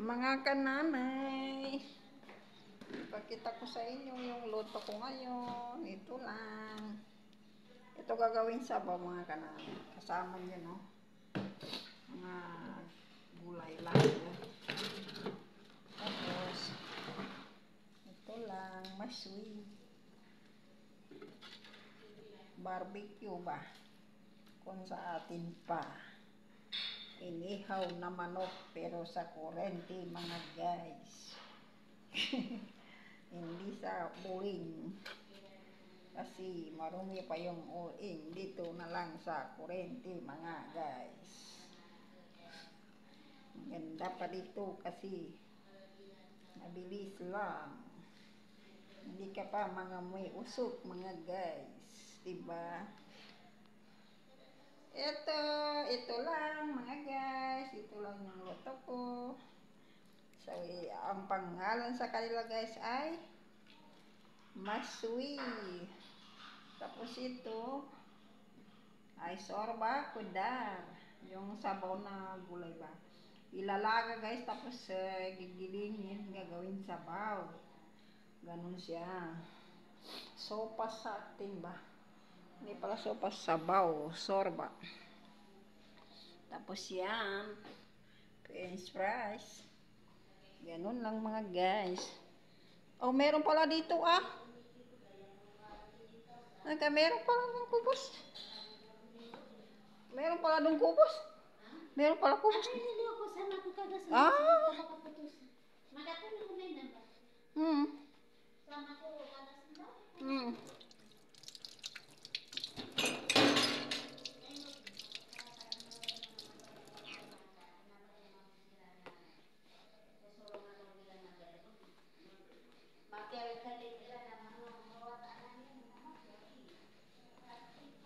Mga kananay, ipakita ko sa inyo yung luto ko ngayon. Ito lang. Ito gagawin sabaw mga kananay. Kasama nyo, no? Mga gulay lang. Tapos, ito lang, maswi. Barbecue ba? Kung sa atin pa. Inihaw na manok pero sa kurente mga guys. Hindi sa uling. Kasi marumi pa yung uling. Dito na lang sa kurente mga guys. Ganda pa dito kasi mabilis lang. Hindi ka pa mga may usok mga guys. Diba? Ito lang mga guys. Ito lang yung luto ko. So, ang pangalan sa kanila guys ay maswi. Tapos ito ay sorba kudar. Yung sabaw na gulay ba. Ilalaga guys tapos gigilingin, gagawin sabaw. Ganun siya. Sopas sa atin ba. Hindi pala sopas, sabaw, sorba. Tapos yan, french fries. Ganun lang mga guys. Oh, meron pala dito ah. Meron pala ng kubos. Meron pala ng kubos. Meron pala kubos. Ah.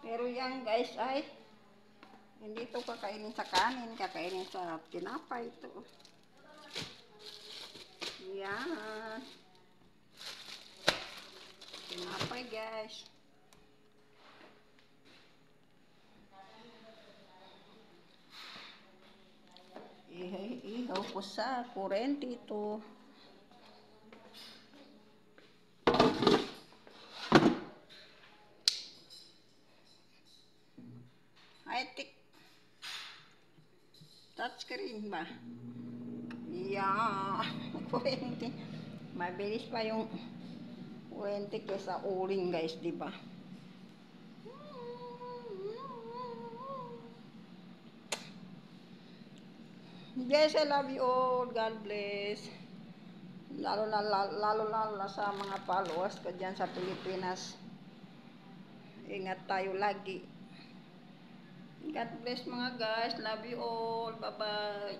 Pero yan guys ay hindi ito kakainin sa kanin, kakainin sa tinapay ito. Yan. Tinapay guys. Ihaw ko sa kurente ito. High-tech touchscreen ba? Yeah. Kurente. Mabilis pa yung kurente kaysa uling guys, di ba? Yes, I love you all. God bless. Lalo na sa mga followers ko dyan sa Pilipinas. Ingat tayo lagi. God bless mga guys. Love you all. Bye-bye.